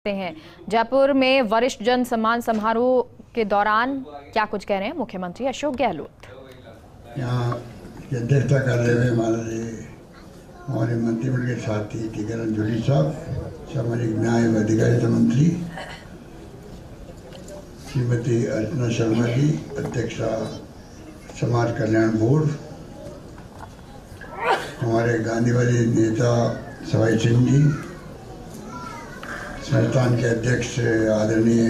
हैं। जयपुर में वरिष्ठ जन सम्मान समारोह के दौरान क्या कुछ कह रहे हैं मुख्यमंत्री अशोक गहलोत। यहाँ अध्यक्षता कर रहे हुए हमारे मंत्रिमंडल के साथी टीकाराम जूली साहब, सामाजिक न्याय व अधिकारिता मंत्री श्रीमती अर्चना शर्मा जी, अध्यक्षा समाज कल्याण बोर्ड, हमारे गांधीवादी नेता सवाई सिंह जी, संस्थान के अध्यक्ष आदरणीय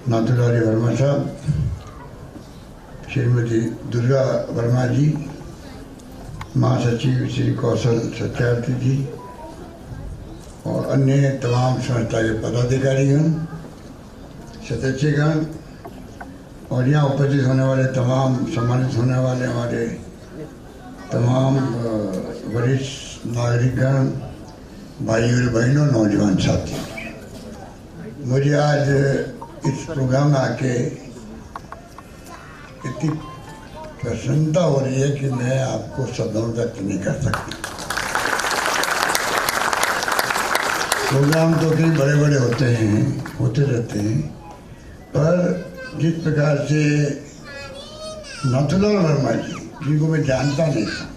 नाथुलाल वर्मा साहब, श्रीमती दुर्गा वर्मा जी, महासचिव श्री कौशल सत्यार्थी जी और अन्य तमाम संस्था के पदाधिकारीगण, सदस्यगण और यहाँ उपस्थित होने वाले तमाम सम्मानित होने वाले हमारे तमाम वरिष्ठ नागरिकगण, भाई और बहनों, नौजवान साथी, मुझे आज इस प्रोग्राम में आके इतनी प्रसन्नता हो रही है कि मैं आपको शब्दों में व्यक्त नहीं कर सकता। प्रोग्राम तो कई बड़े बड़े होते रहते हैं, पर जिस प्रकार से नाथुलाल वर्मा जी, जिनको मैं जानता नहीं था,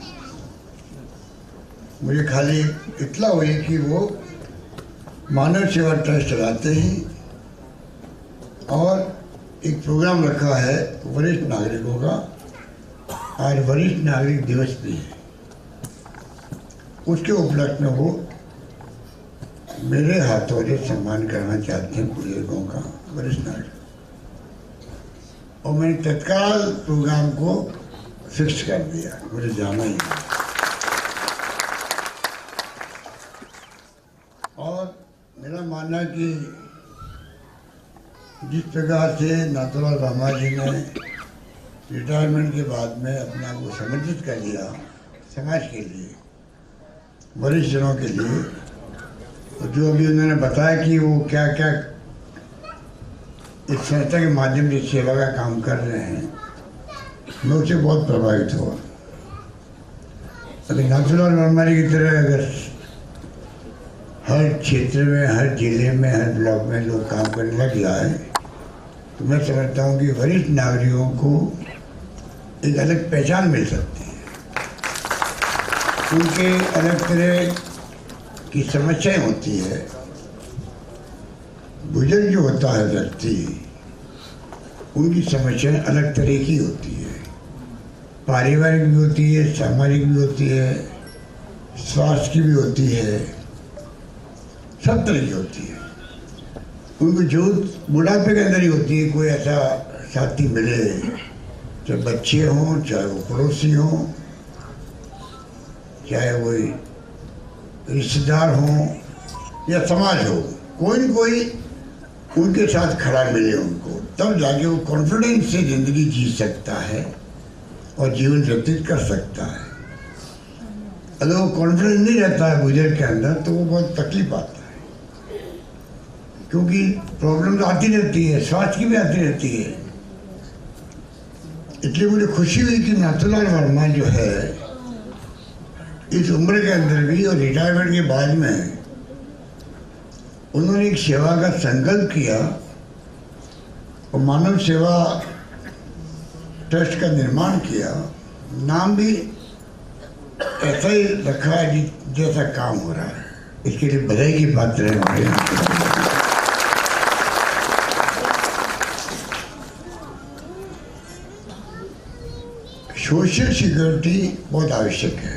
मुझे खाली इतला हुई कि वो मानव सेवा ट्रस्ट चलाते हैं और एक प्रोग्राम रखा है वरिष्ठ नागरिकों का, और वरिष्ठ नागरिक दिवस भी है। उसके उपलक्ष्य में वो मेरे हाथों से सम्मान करना चाहते हैं बुजुर्गों का, वरिष्ठ नागरिक, और मैंने तत्काल प्रोग्राम को फिक्स कर दिया, मुझे जाना ही है। और मेरा मानना कि जिस प्रकार से नाथुलाल वर्मा जी ने रिटायरमेंट के बाद में अपना को समर्पित कर दिया समाज के लिए, वरिष्ठ जनों के लिए, और जो अभी उन्होंने बताया कि वो क्या क्या इस संस्था के माध्यम से सेवा का काम कर रहे हैं, मैं उससे बहुत प्रभावित हुआ। अभी नाथुलाल वर्मा जी की तरह अगर हर क्षेत्र में, हर जिले में, हर ब्लॉक में लोग काम करने लग जाए तो मैं समझता हूँ कि वरिष्ठ नागरिकों को एक अलग पहचान मिल सकती है। उनके अलग तरह की समस्याएं होती है। बुजुर्ग जो होता है व्यक्ति, उनकी समस्याएं अलग तरह की होती है, पारिवारिक भी होती है, सामाजिक भी होती है, स्वास्थ्य की भी होती है, सब तरह की होती है। उनको जो बुढ़ापे के अंदर ही होती है। कोई ऐसा साथी मिले, चाहे बच्चे हों, चाहे वो पड़ोसी हों, चाहे वो रिश्तेदार हों या समाज हो, कोई न कोई उनके साथ खड़ा मिले उनको, तब जाके वो कॉन्फिडेंस से ज़िंदगी जी सकता है और जीवन व्यतीत कर सकता है। अगर वो कॉन्फिडेंस नहीं रहता है बुजुर्ग के अंदर तो वो बहुत तकलीफ आता है, क्योंकि प्रॉब्लम तो आती रहती है, स्वास्थ्य की भी आती रहती है। इसलिए मुझे खुशी हुई कि नाथुलाल वर्मा जो है इस उम्र के अंदर भी और रिटायरमेंट के बाद में उन्होंने एक सेवा का संकल्प किया और मानव सेवा ट्रस्ट का निर्माण किया। नाम भी ऐसा ही रखा है जैसा काम हो रहा है। इसके लिए बधाई की पात्र है हमारे। सोशल सिक्योरिटी बहुत आवश्यक है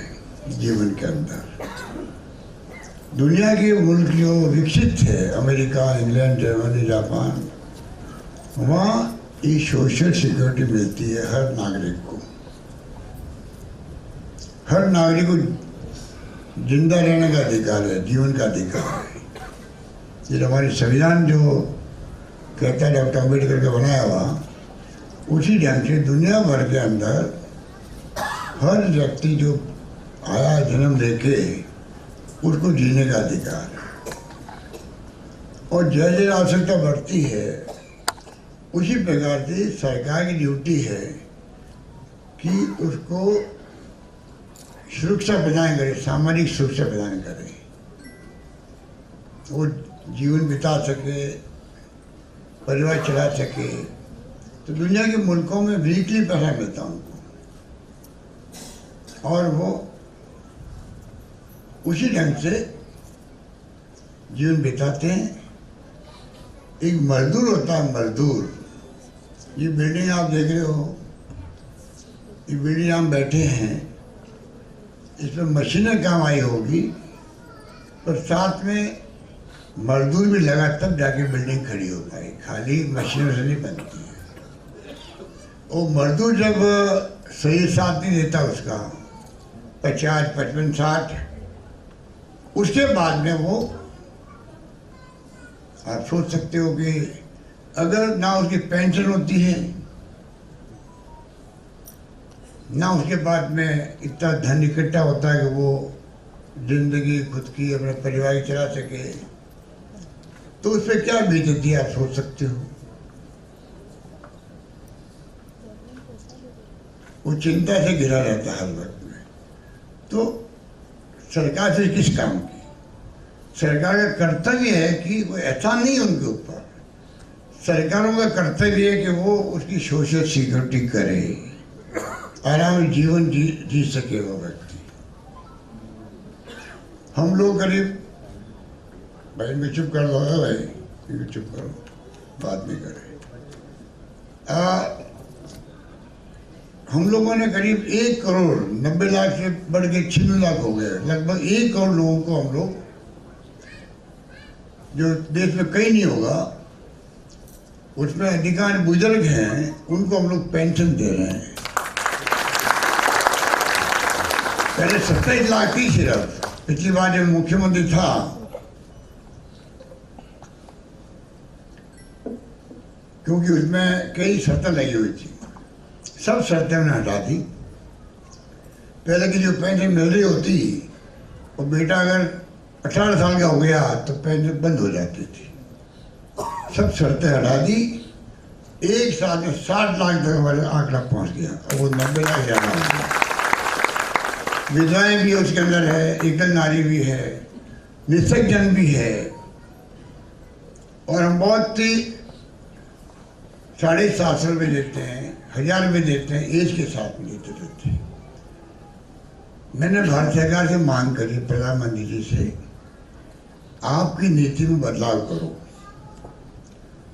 जीवन के अंदर। दुनिया के मुल्क जो विकसित है, अमेरिका, इंग्लैंड, जर्मनी, जापान, वहाँ ये सोशल सिक्योरिटी मिलती है हर नागरिक को। हर नागरिक को जिंदा रहने का अधिकार है, जीवन का अधिकार है। ये हमारी संविधान जो कहता है डॉक्टर अम्बेडकर का बनाया हुआ, उसी ढंग से दुनिया भर के अंदर हर व्यक्ति जो आया जन्म लेके उसको जीने का अधिकार है। और जैसे आवश्यकता बढ़ती है उसी प्रकार से सरकार की ड्यूटी है कि उसको सुरक्षा प्रदान करे, सामाजिक सुरक्षा प्रदान करे। वो जीवन बिता सके, परिवार चला सके। तो दुनिया के मुल्कों में वीकली पैसा मिलता उनको, और वो उसी ढंग से जीवन बिताते हैं। एक मजदूर होता है, मजदूर। ये बिल्डिंग आप देख रहे हो, ये बिल्डिंग हम बैठे हैं, इसमें मशीनें काम आई होगी, पर साथ में मजदूर भी लगा तब जाके बिल्डिंग खड़ी हो पाए, खाली मशीनों से नहीं बनती है। वो मजदूर जब सही साथ नहीं देता उसका, 50, 55, 60, उसके बाद में वो, आप सोच सकते हो कि अगर ना उसकी पेंशन होती है, ना उसके बाद में इतना धन इकट्ठा होता है कि वो जिंदगी खुद की, अपने परिवार की चला सके, तो उस पर क्या बीतती है आप सोच सकते हो। वो चिंता से घिरा रहता है हर वक्त में। तो सरकार से किस काम की? सरकार का कर्तव्य है कि वो एहसान नहीं है उनके ऊपर, सरकारों का कर्तव्य है कि वो उसकी सोशल सिक्योरिटी करे, आराम जीवन जी सके वो व्यक्ति। हम लोग करीब, भाई मैं चुप कर दो भाई, क्योंकि चुप करो, बात नहीं करे। हम लोगों ने करीब 1 करोड़ 90 लाख से बढ़ के 96 लाख हो गए, लगभग 1 करोड़ लोगों को हम लोग, जो देश में कहीं नहीं होगा, उसमें अधिकांश बुजुर्ग हैं, उनको हम लोग पेंशन दे रहे हैं। पहले 27 लाख थी सिर्फ, पिछली बार जब मुख्यमंत्री था, क्योंकि उसमें कई शर्तें लगी हुई थी, सब शर्तें उन्हें हटा दी। पहले की जो पेंशन मिल रही होती, और बेटा अगर 18 साल का हो गया तो पेंशन बंद हो जाती थी, सब शर्तें हटा दी। एक साल में 60 लाख तक हमारे आंकड़ा पहुंच गया, और वो 90 लाख जाना हो गया। विधवाएं भी उसके अंदर है, एकल नारी भी है, निषक जन भी है, और हम बहुत ही 750 रुपये देते हैं, 1000 रुपये देते हैं, एज के साथ में देते रहते हैं। मैंने भारत सरकार से मांग करी, प्रधानमंत्री जी से, आपकी नीति में बदलाव करो।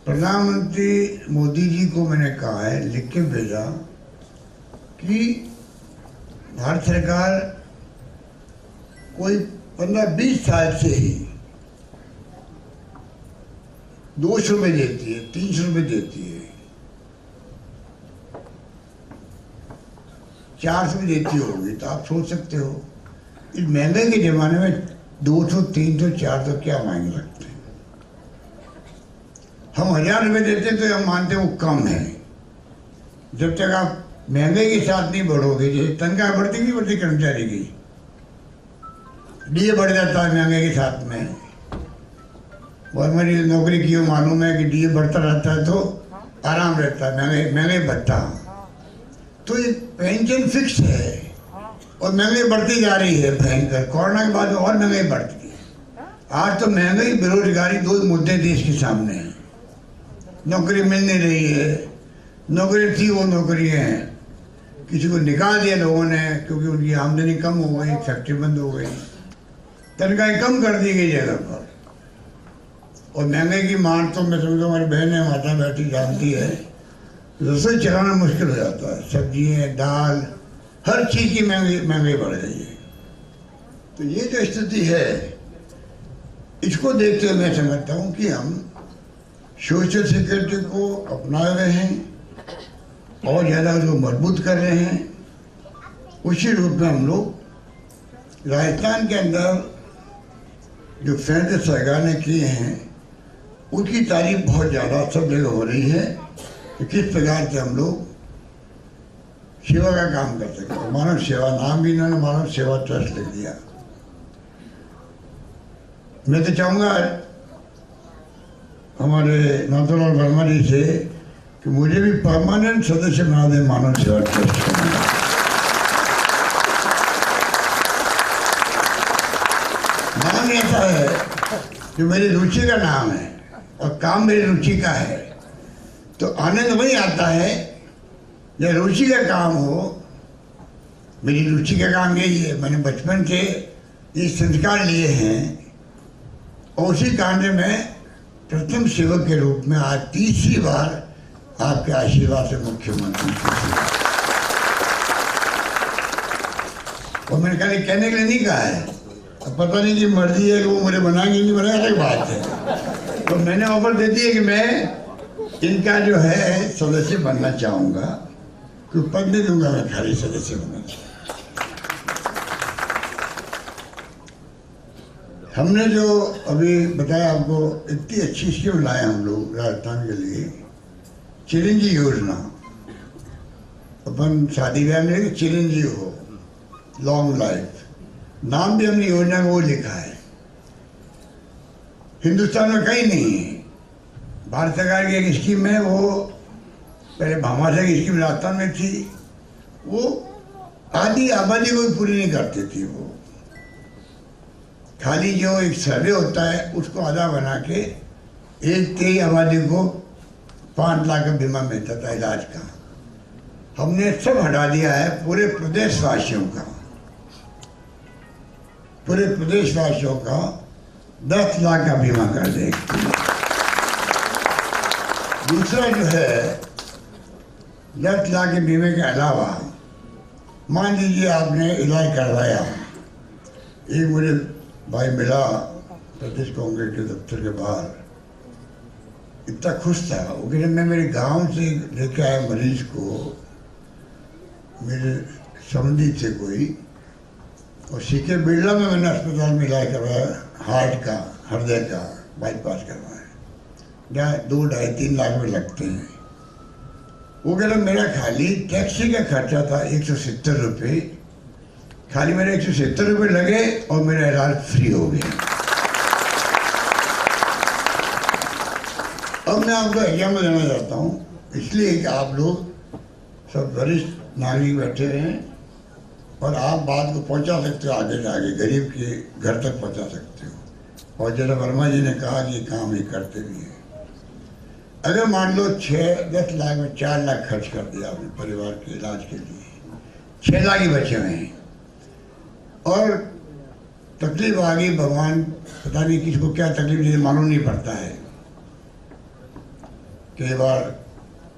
प्रधानमंत्री मोदी जी को मैंने कहा है, लिख के भेजा कि भारत सरकार कोई 15-20 साल से ही 200 रुपये देती है, 300 रुपये देती है, 400 देती होगी। तो आप सोच सकते हो इस महंगाई के ज़माने में 200, 300, 400 क्या मायने रखते हैं। हम 1000 रुपये देते तो हम मानते हैं वो कम है। जब तक आप महंगाई के साथ नहीं बढ़ोगे, जैसे तनख्वाह बढ़ती नहीं बढ़ती कर्मचारी की, डीए बढ़ जाता है महंगाई के साथ में। और मेरी नौकरी की मालूम है कि डीए बढ़ता रहता है तो आराम रहता है, महंगाई बढ़ता। तो ये पेंशन फिक्स है और महंगाई बढ़ती जा रही है भयंकर। कोरोना के बाद और महंगाई बढ़ती है। आज तो महंगाई, बेरोजगारी, 2 मुद्दे देश के सामने हैं। नौकरी मिल नहीं रही है, नौकरी थी वो नौकरी है, किसी को निकाल दिया लोगों ने क्योंकि उनकी आमदनी कम हो गई, फैक्ट्री बंद हो गई, तनख्वाहें कम कर दी गई जगह पर। और महंगाई की मार तो मैं समझता हूँ हमारी बहनें माता बैठी जानती है, रसोई चलाना मुश्किल हो जाता है। सब्जियाँ, दाल, हर चीज़ की महंगाई बढ़ गई है। तो ये जो स्थिति है, इसको देखते हुए मैं समझता हूँ कि हम सोशल सिक्योरिटी को अपना रहे हैं और ज़्यादा उसको मजबूत कर रहे हैं। उसी रूप में हम लोग राजस्थान के अंदर जो फैसले सरकार ने किए हैं उनकी तारीफ बहुत ज़्यादा सब जगह हो रही है कि किस प्रकार से हम लोग सेवा का काम कर सकते हैं। मानव सेवा नाम भी इन्होंने मानव सेवा ट्रस्ट लिख दिया। मैं तो चाहूँगा हमारे नाथूलाल वर्मा जी से कि मुझे भी परमानेंट सदस्य बना दें मानव सेवा ट्रस्ट का। नाम ऐसा है जो मेरी रुचि का नाम है और काम मेरी रुचि का है, तो आनंद वही आता है जब रुचि का काम हो। मेरी रुचि का काम यही है, मैंने बचपन से ये संस्कार लिए हैं और उसी कारण से मैं प्रथम सेवक के रूप में आज तीसरी बार आपके आशीर्वाद से मुख्यमंत्री। और मैंने कहा कहने के लिए नहीं कहा है, अब पता नहीं कि मर्जी है कि वो मुझे बनाएंगे नहीं बनाए, अलग बात है। तो मैंने ऑफर दे दी है कि मैं इनका जो है सदस्य बनना चाहूँगा, कोई पद नहीं दूंगा, मैं खाली सदस्य बनना चाहूँगा। हमने जो अभी बताया आपको, इतनी अच्छी स्कीम लाए हम लोग राजस्थान के लिए, चिरंजीवी योजना। अपन शादी ब्याह में चिरंजीव हो, लॉन्ग लाइफ, नाम भी हमने योजना में वो लिखा है। हिंदुस्तान में कहीं नहीं है। भारत सरकार की एक स्कीम है, वो पहले भामाशाह की स्कीम राजस्थान में थी, वो आधी आबादी को पूरी नहीं करती थी। वो खाली जो एक सर्वे होता है उसको आधा बना के एक तेई आबादी को 5 लाख का बीमा मिलता था इलाज का। हमने सब हटा दिया है, पूरे प्रदेशवासियों का, पूरे प्रदेशवासियों का 10 लाख का बीमा कर देगा। दूसरा जो है 10 लाख के बीमे के अलावा, मान लीजिए आपने इलाज करवाया, एक मुझे भाई मिला प्रदेश कांग्रेस के दफ्तर के बाहर, इतना खुश था वो कि जब मैं मेरे गांव से लेके आया मरीज को, मेरे संबंधी थे कोई, और सीके बिरला में मैंने अस्पताल में इलाज करवाया, हार्ट का, हृदय का बाईपास करवाया, जहाँ 2, 2.5, 3 लाख में लगते हैं। वो कहता मेरा खाली टैक्सी का खर्चा था 170 रुपये, खाली मेरे 170 रुपये लगे और मेरा इलाज फ्री हो गया। अब मैं आपको एग्जाम्पल देना चाहता हूँ, इसलिए कि आप लोग सब वरिष्ठ नागरिक बैठे हैं और आप बात को पहुँचा सकते हो आगे जाके, गरीब के घर तक पहुँचा सकते हो। और जरा वर्मा जी ने कहा कि काम ये करते भी हैं। अगर मान लो 6-10 लाख में 4 लाख खर्च कर दिया आपने परिवार के इलाज के लिए, 6 लाख ही बचे हुए हैं, और तकलीफ आ गई, भगवान पता नहीं किसको क्या तकलीफ मुझे मालूम नहीं पड़ता है। कई बार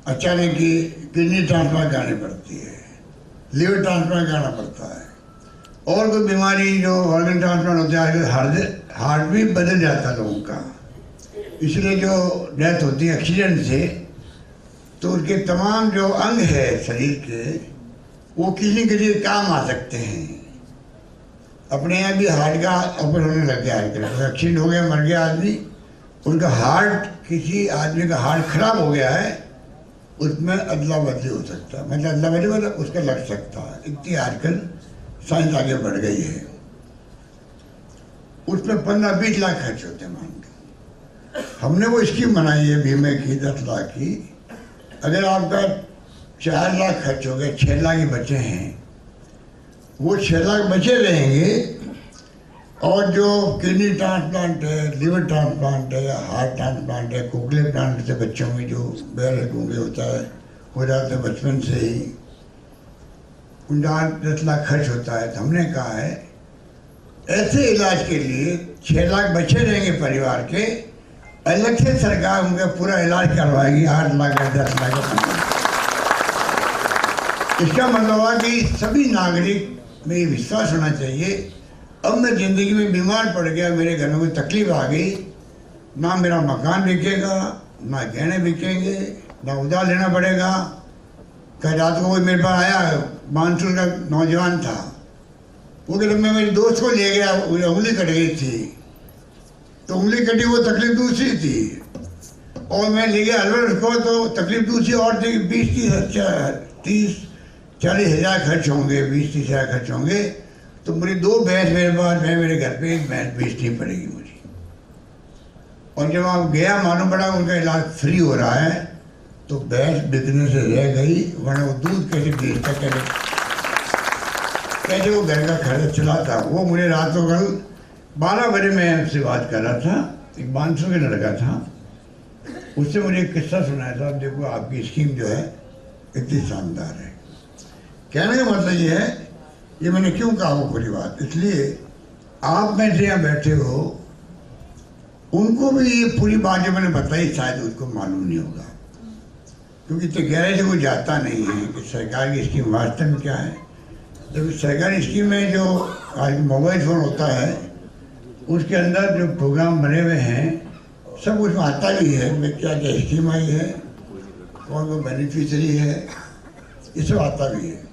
अचानक ही किडनी ट्रांसप्लांट करानी पड़ती है, लिवर ट्रांसप्लांट कराना पड़ता है, और कोई बीमारी जो ऑर्गन ट्रांसप्लांट होता है, हार्ट भी बदल जाता है लोगों का, इसलिए जो डेथ होती है एक्सीडेंट से, तो उनके तमाम जो अंग है शरीर के, वो किसी के लिए काम आ सकते हैं। अपने यहाँ भी हार्ट का ऑपरेशन होने लग गया है, एक्सीडेंट हो गया, मर गया आदमी, उनका हार्ट, किसी आदमी का हार्ट खराब हो गया है, उसमें अदला बदली हो सकता है, मतलब अदला बदली मतलब उसका लग सकता है। इतनी आजकल साइंस आगे बढ़ गई है। उसमें 15-20 लाख खर्च होते हैं मान के। हमने वो स्कीम बनाई है बीमे की 10 लाख की। अगर आपका 4 लाख खर्च हो गए, 6 लाख ही बचे हैं, वो 6 लाख बचे रहेंगे, और जो किडनी ट्रांसप्लांट है, लिवर ट्रांसप्लांट है, हार्ट ट्रांसप्लांट है, कोकले प्लांट से बच्चों में जो बैल गूंगे होता है, हो जाता है बचपन से ही, 10 लाख खर्च होता है। तो हमने कहा है ऐसे इलाज के लिए 6 लाख बचे रहेंगे परिवार के, अलग से सरकार उनका पूरा इलाज करवाएगी 8 लाख या 10 लाख का। इसका मतलब है कि सभी नागरिक में ये विश्वास होना चाहिए, अब मैं ज़िंदगी में बीमार पड़ गया, मेरे घर में कोई तकलीफ आ गई, ना मेरा मकान बिकेगा, ना गहने बिकेंगे, ना उधार लेना पड़ेगा। कल रात को कोई मेरे पास आया, मानसून का नौजवान था, वो कहते मैं मेरे दोस्त को ले गया, उंगली कट गई थी, तो उंगली कटी, वो तकलीफ दूसरी थी, और मैं ले गया अलवर उसको, तो तकलीफ दूसरी और थी। 20-30-40 हज़ार खर्च होंगे, 20-30 हज़ार खर्च होंगे, तो मेरी 2 भैंस मेरे पास, मैं मेरे घर पे 1 भैंस बेचनी पड़ेगी मुझे। और जब आप गया, मालूम पड़ा उनका इलाज फ्री हो रहा है, तो भैंस बिकने से रह गई, वरना वो दूध कैसे बेचता, कैसे वो घर का खर्च चलाता। वो मुझे रात को कल 12 बजे मैं आपसे बात कर रहा था, एक बांसुर का लड़का था, उससे मुझे एक किस्सा सुनाया था। देखो आपकी स्कीम जो है इतनी शानदार है। कहने का मतलब ये है, ये मैंने क्यों कहा वो पूरी बात, इसलिए आप में से यहाँ बैठे हो, उनको भी ये पूरी बात जो मैंने बताई शायद उसको मालूम नहीं होगा, क्योंकि इतने गहरे से कोई जाता नहीं है कि सरकार की स्कीम वास्तव में क्या है। जब सरकारी स्कीम में जो आज मोबाइल फ़ोन होता है, उसके अंदर जो प्रोग्राम बने हुए हैं सब उसमें आता भी है, में क्या क्या स्कीम आई है, कौन कौन बेनिफिशरी है, ये सब आता भी है।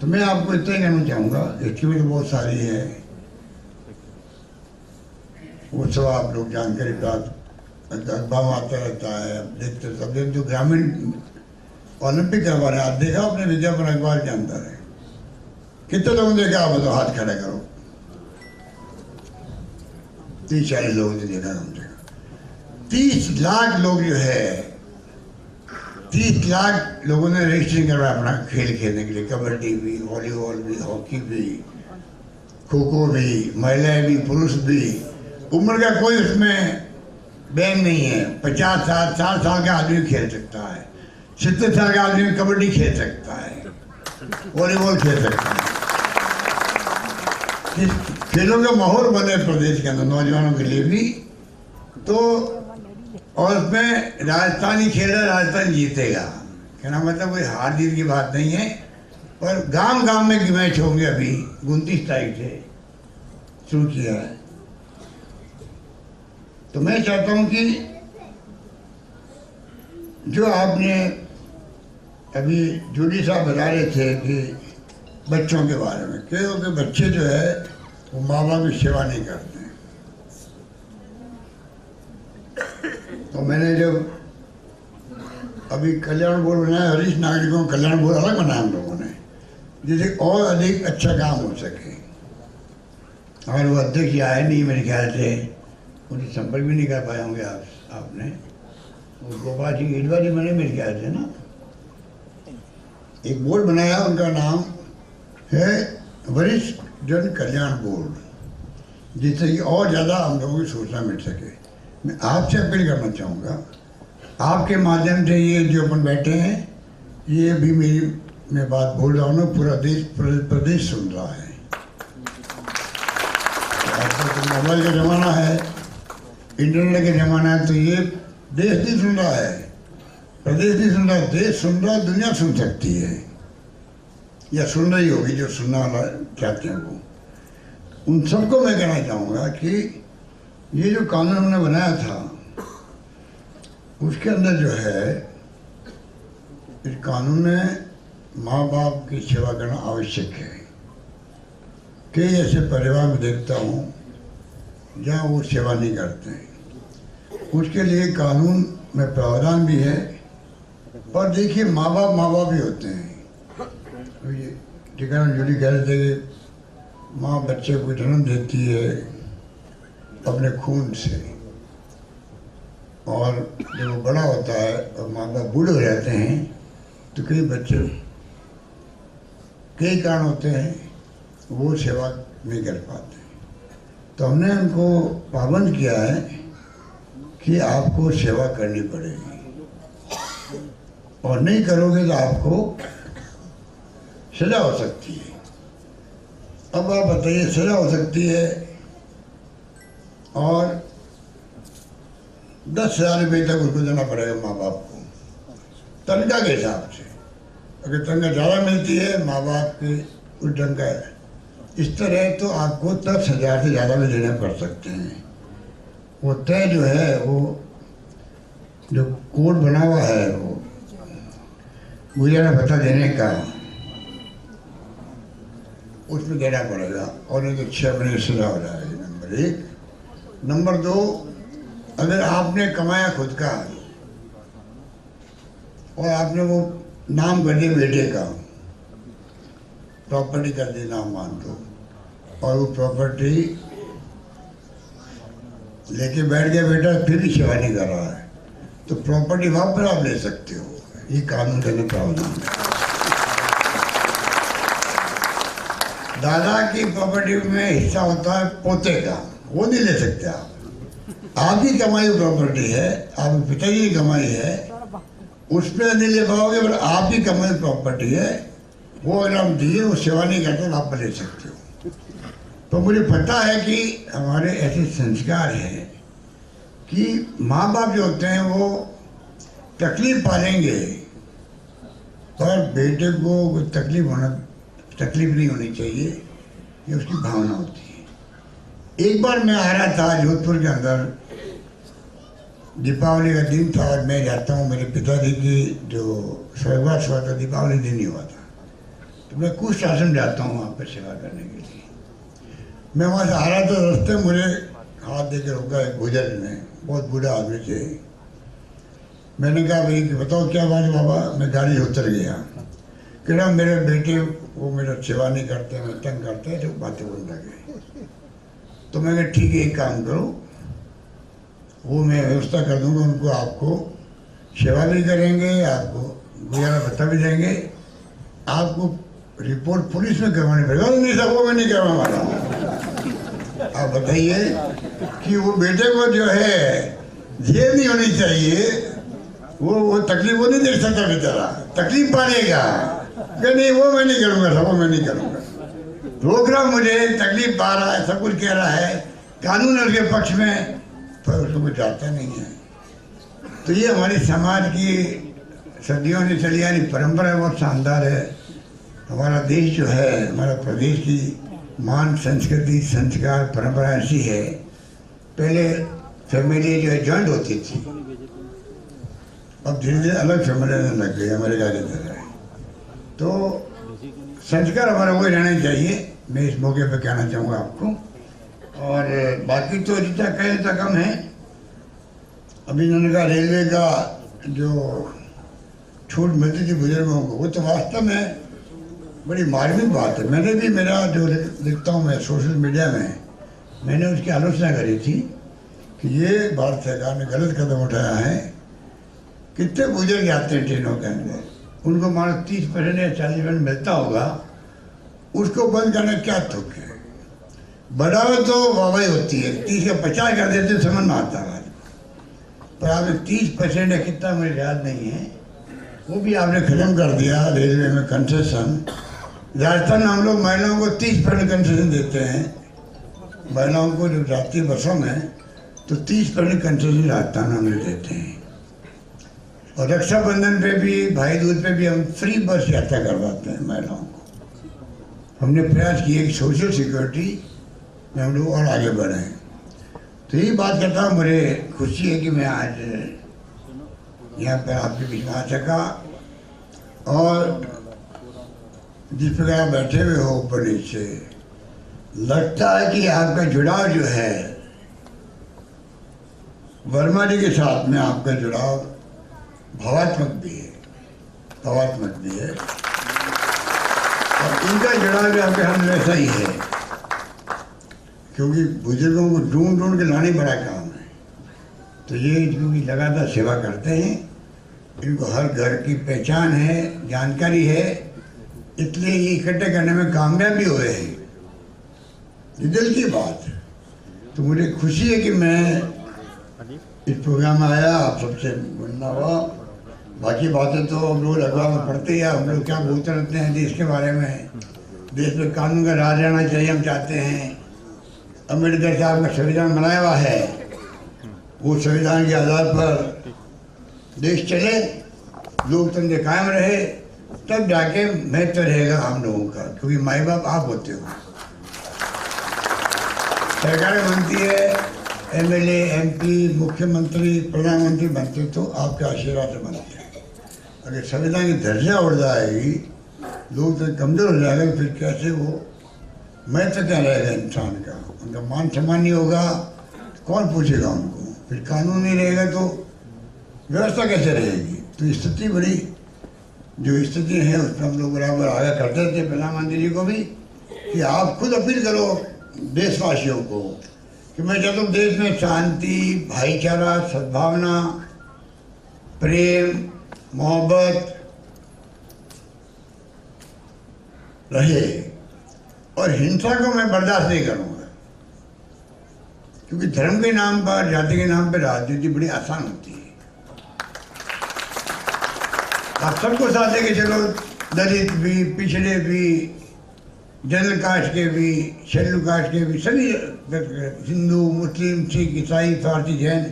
तो मैं आपको इतना ही कहना चाहूँगा, स्कीमें तो बहुत सारी है, वो सब आप लोग जानकारी प्राप्त, अखबार में आता रहता है, आप देखते सब। जो ग्रामीण ओलंपिक करवा रहे हैं, आप देखा अपने विज्ञापन अखबार के अंदर है, कितने लोगों ने देखा? आप तो हाथ खड़ा करो, 30-40 लोगों ने देखा। कम से कम 30 लाख लोग जो है, 30 लाख लोगों ने रजिस्ट्रेशन करवाया अपना खेल खेलने के लिए। कबड्डी भी, वॉलीबॉल भी, हॉकी भी, खो खो भी, महिलाएं भी, पुरुष भी। उम्र का कोई उसमें बैन नहीं है। 50 साल 60 साल का आदमी खेल सकता है, 70 साल का आदमी कबड्डी खेल सकता है, वॉलीबॉल खेल सकता है। इस खेलों का माहौल बने प्रदेश के अंदर नौजवानों के लिए भी। तो और उसमें राजस्थानी खेल है, राजस्थान जीतेगा। कहना मतलब कोई हार जीत की बात नहीं है, पर गांव गांव में मैच होंगे। अभी 29 तारीख से शुरू किया है। तो मैं चाहता हूं कि जो आपने अभी जूली साहब बता रहे थे कि बच्चों के बारे में, क्योंकि बच्चे जो है वो माँ बाप की सेवा नहीं करते हैं। तो मैंने जब अभी कल्याण बोर्ड बनाया, वरिष्ठ नागरिकों का कल्याण बोर्ड अलग बनाया हम लोगों ने, जिससे और अधिक अच्छा काम हो सके। और वो अध्यक्ष आए नहीं मेरे ख्याल से, उनसे संपर्क भी नहीं कर पाए होंगे आपने। वो गोपाल सिंह ईडवा जी बने मेरे ख्याल से ना। एक बोर्ड बनाया, उनका नाम है वरिष्ठ जन कल्याण बोर्ड, जिससे कि और ज़्यादा हम लोगों की सूचना मिल सके। मैं आपसे अपील करना चाहूँगा, आपके माध्यम से ये जो अपन बैठे हैं, ये भी मैं बात बोल रहा हूँ ना, पूरा देश प्रदेश सुन रहा है। तो मोबाइल का ज़माना है, इंटरनेट का ज़माना है, तो ये देश नहीं सुन रहा है, प्रदेश नहीं सुन रहा, देश सुन रहा, दुनिया सुन सकती है या सुन रही होगी, जो सुनने वाला चाहते हैं वो। उन सबको मैं कहना चाहूँगा कि ये जो कानून हमने बनाया था, उसके अंदर जो है, इस कानून में माँ बाप की सेवा करना आवश्यक है। कई ऐसे परिवार में देखता हूँ जहाँ वो सेवा नहीं करते हैं। उसके लिए कानून में प्रावधान भी है। पर देखिए, माँ बाप भी होते हैं। तो ये टीकाराम जूली कह रहे थे कि माँ बच्चे को जन्म देती है अपने खून से, और जब वो बड़ा होता है और माँ बाप बूढ़े हो जाते हैं, तो कई बच्चे कई कारण होते हैं वो सेवा नहीं कर पाते। तो हमने उनको पाबंद किया है कि आपको सेवा करनी पड़ेगी, और नहीं करोगे तो आपको सजा हो सकती है। अब आप बताइए, सजा हो सकती है और 10,000 रुपये तक उसको देना पड़ेगा माँ बाप को, तनख्वाह के हिसाब से। अगर तनख्वाह ज़्यादा मिलती है माँ बाप की उस ढंग का इस तरह, तो आपको 10,000 से ज़्यादा भी देने पड़ सकते हैं। वो तय जो है, वो जो कोड बना हुआ है, वो गुजारा भत्ता देने का, उसमें देना पड़ेगा, और नहीं तो 6 महीने सजा हो जाएगी। नंबर 1। नंबर 2, अगर आपने कमाया खुद का और आपने वो नाम कर दिया बेटे का, प्रॉपर्टी कर दी नाम मान दो, और वो प्रॉपर्टी लेके बैठ गया बेटा, फिर भी सेवा नहीं कर रहा है, तो प्रॉपर्टी वापस आप ले सकते हो। ये कानून का प्रावधान है। दादा की प्रॉपर्टी में हिस्सा होता है पोते का, वो नहीं ले सकते आप। आपकी कमाई प्रॉपर्टी है, आपके पिताजी की कमाई है, उस पर नहीं ले पाओगे, पर आपकी कमाई प्रॉपर्टी है, वो अगर आप दिए, वो सेवा नहीं करते, आप ले सकते हो। तो मुझे पता है कि हमारे ऐसे संस्कार हैं कि माँ बाप जो होते हैं वो तकलीफ पालेंगे, पर बेटे को कोई तकलीफ नहीं होनी चाहिए, ये उसकी भावना होती है। एक बार मैं आ रहा था जोधपुर के अंदर, दीपावली का दिन था और मैं जाता हूँ, मेरे पिताजी की जो स्वर्गवास हुआ था दीपावली दिन ही हुआ था, तो मैं कुछ आश्रम जाता हूँ वहाँ पर सेवा करने के लिए। मैं वहाँ से आ रहा था, रास्ते मुझे हाथ दे के रोका एक बुजुर्ग ने, बहुत बूढ़ा आदमी थे। मैंने कहा भाई बताओ क्या बात है बाबा, मैं गाड़ी से उतर गया। कह रहा मेरे बेटे वो मेरा सेवा नहीं करते, मैं तंग करते हैं, जो बातें बोलने लगे। तो मैं कहा ठीक है, एक काम करो, वो मैं व्यवस्था कर दूंगा, उनको आपको सेवा भी करेंगे, आपको गुजारा भत्ता भी देंगे, आपको रिपोर्ट पुलिस में करवानी पड़ेगा। नहीं साहब वो मैं नहीं करवा वाला। आप बताइए कि वो बेटे को जो है जेल नहीं होनी चाहिए, वो तकलीफ वो नहीं देख सकता बेचारा, तकलीफ पालेगा कि नहीं, वो मैं नहीं करूँगा साहब, वो मैं नहीं करूँगा। रोक रहा मुझे, तकलीफ पा रहा है, सब कुछ कह रहा है, कानून है उसके पक्ष में, पर उसको कुछ आता नहीं है। तो ये हमारी समाज की सदियों से चली आ रही परंपरा बहुत शानदार है। हमारा देश जो है, हमारा प्रदेश की मान संस्कृति संस्कार परंपरा ऐसी है। पहले फैमिली जो है जॉइंट होती थी, अब धीरे धीरे अलग फैमिली रहने लग गई, अमेरिका की तरह। तो संस्कार हमारा वही रहना चाहिए, मैं इस मौके पर कहना चाहूँगा आपको। और बाकी तो जितना कहें तो कम है। अभी इन्होंने कहा रेलवे का जो छूट मिलती थी बुजुर्गों को, वो तो वास्तव में बड़ी मार्मिक बात है। मैंने भी, मेरा जो लिखता हूँ मैं सोशल मीडिया में, मैंने उसकी आलोचना करी थी कि ये भारत सरकार ने गलत कदम उठाया है। कितने बुजुर्ग जाते हैं ट्रेनों के अंदर, उनको मानो 30% या 40% मिलता होगा, उसको बंद करने क्या तुक है। बढ़ावे तो वाहवाही होती है, 30 या 50 कर देते समझ में आता है, पर आपने 30% या कितना मुझे याद नहीं है, वो भी आपने खत्म कर दिया रेलवे में कंसेशन। राजस्थान में हम लोग महिलाओं को 30% कंसेशन देते हैं, महिलाओं को जो जाती है बसों में, तो 30% कंसेशन राजस्थान में हम लोग देते हैं। और रक्षाबंधन पे भी, भाई दूज पे भी हम फ्री बस यात्रा करवाते हैं महिलाओं को। हमने प्रयास किया कि सोशल सिक्योरिटी में हम लोग और आगे बढ़ें। तो यही बात करता हूँ, मुझे खुशी है कि मैं आज यहाँ पर आपके बीच में आ सका। और जिस प्रकार आप बैठे हुए हो ऊपर नीचे, लगता है कि आपका जुड़ाव जो है वर्मा जी के साथ में, आपका जुड़ाव भावात्मक भी है, भावात्मक भी है, और इनका जुड़ाव भी आपके हम वैसा ही है, क्योंकि बुजुर्गों को ढूंढ ढूंढ के लाने बड़ा काम है। तो ये क्योंकि लगातार सेवा करते हैं, इनको हर घर की पहचान है, जानकारी है, इसलिए ये इकट्ठे करने में कामयाब भी हुए हैं। ये दिल की बात है। तो मुझे खुशी है कि मैं इस प्रोग्राम में आया, आप सबसे मिलना हुआ। बाकी बातें तो हम लोग अखबार में पढ़ते हैं, हम लोग क्या बोलते रहते हैं देश के बारे में, देश में कानून का राज रहना चाहिए, हम चाहते हैं। अम्बेडकर साहब का संविधान बनाया हुआ है, वो संविधान के आधार पर देश चले, लोकतंत्र कायम रहे, तब जाके महत्व रहेगा हम लोगों का, क्योंकि माई बाप आप होते हो। सरकारें बनती है, एमएलए, एमपी, मुख्यमंत्री, प्रधानमंत्री बनते तो आपके आशीर्वाद से बनते हैं। अगर संविधान की दर्जा उड़ जाएगी, लोग तो कमजोर हो जाएगा, फिर कैसे वो महत्व क्या रहेगा इंसान का, उनका मान सम्मान नहीं होगा, कौन पूछेगा उनको, फिर कानून नहीं रहेगा तो व्यवस्था कैसे रहेगी। तो स्थिति बड़ी, जो स्थिति है उस पर हम लोग बराबर आगे करते थे प्रधानमंत्री जी को भी, कि आप खुद अपील करो देशवासियों को कि मैं चाहता हूँ देश में शांति, भाईचारा, सद्भावना, प्रेम, मोहब्बत रहे, और हिंसा को मैं बर्दाश्त नहीं करूँगा। क्योंकि धर्म के नाम पर, जाति के नाम पर राजनीति बड़ी आसान होती है। आप सबको साथ लेके चलो, दलित भी, पिछड़े भी, जनरल कास्ट के भी, शेड्यूल कास्ट के भी, सभी हिंदू, मुस्लिम, सिख, ईसाई, फारसी, जैन,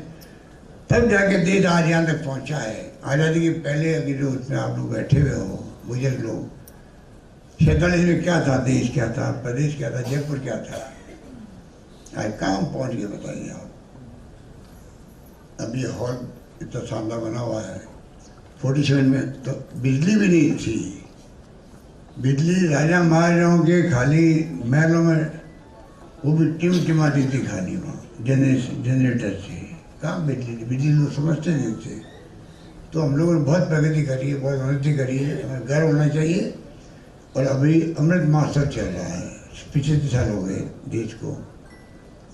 तब जाके देश आज यहाँ तक पहुँचा है। आज़ादी के पहले अगर जो उसमें आप लोग बैठे हुए हो, बुजुर्ग लोग, 47 में क्या था, देश क्या था, प्रदेश क्या था, जयपुर क्या था, आज कहाँ पहुँच गए बताइए आप। अब ये हॉल इतना शानदार बना हुआ है। 47 में तो बिजली भी नहीं थी। बिजली राजा महाराजाओं के खाली महलों में वो भी टिमटिमाती थी खाली, वहाँ जनरेटर से। कहाँ बिजली थी? बिजली लोग समझते नहीं थे। तो हम लोगों ने बहुत प्रगति करी है, बहुत उन्नति करी है, हमें गर्व होना चाहिए। और अभी अमृत महोत्सव चल रहा है। 75 साल हो गए देश को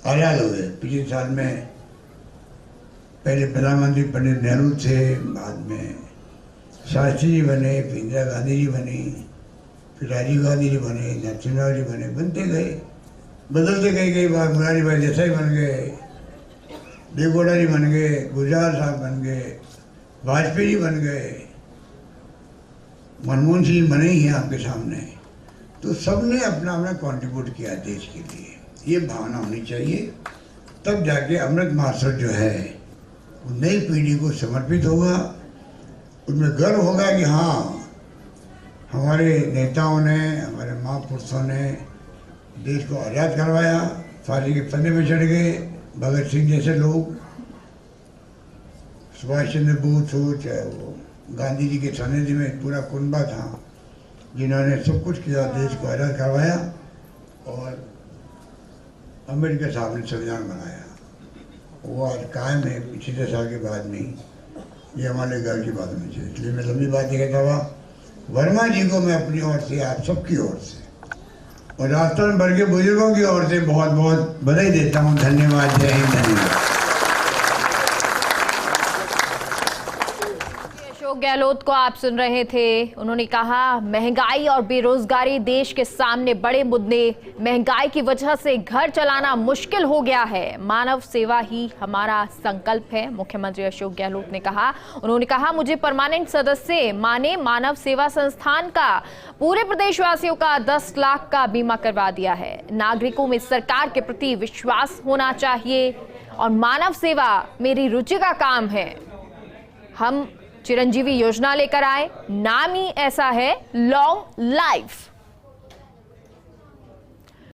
आज़ाद हो गए। पिछले साल में पहले प्रधानमंत्री पंडित नेहरू थे, बाद में शास्त्री जी बने, फिर इंदिरा गांधी जी बनी, फिर राजीव गांधी जी बने, नरसिम्हा जी बने, बनते गए, बदलते गए। कई बार मुरारी भाई देसाई बन गए, देवगौड़ा जी बन गए, गुजराल साहब बन गए, वाजपेयी जी बन गए, मनमोहन सिंह बने ही हैं आपके सामने। तो सबने अपना अपना कंट्रीब्यूट किया देश के लिए। ये भावना होनी चाहिए, तब जाके अमृत महोत्सव जो है वो नई पीढ़ी को समर्पित होगा। उनमें गर्व होगा कि हाँ, हमारे नेताओं ने, हमारे महापुरुषों ने देश को आज़ाद करवाया, फांसी के फंदे में चढ़ गए। भगत सिंह जैसे लोग, सुभाष चंद्र बोस हो, चाहे वो गांधी जी के सानिध्य में पूरा कुनबा था, जिन्होंने सब कुछ किया, देश को आज़ाद करवाया। और अम्बेडकर साहब ने संविधान बनाया, वो आज कायम है। 75 साल के बाद नहीं, ये हमारे गर्व की बात होनी चाहिए। इसलिए मैं लंबी बात नहीं कहता हुआ वर्मा जी को मैं अपनी ओर से, आप सबकी ओर से और राजस्थान भर के बुजुर्गों की ओर से बहुत बहुत बधाई देता हूँ। धन्यवाद। जय हिंद। धन्यवाद। अशोक गहलोत को आप सुन रहे थे। उन्होंने कहा महंगाई और बेरोजगारी देश के सामने बड़े मुद्दे। महंगाई की वजह से घर चलाना मुश्किल हो गया है। मानव सेवा ही हमारा संकल्प है, मुख्यमंत्री अशोक गहलोत ने कहा। उन्होंने कहा मुझे परमानेंट सदस्य माने मानव सेवा संस्थान का पूरे प्रदेशवासियों का 10 लाख का बीमा करवा दिया है। नागरिकों में सरकार के प्रति विश्वास होना चाहिए और मानव सेवा मेरी रुचि का काम है। हम चिरंजीवी योजना लेकर आए, नाम ही ऐसा है, लॉन्ग लाइफ।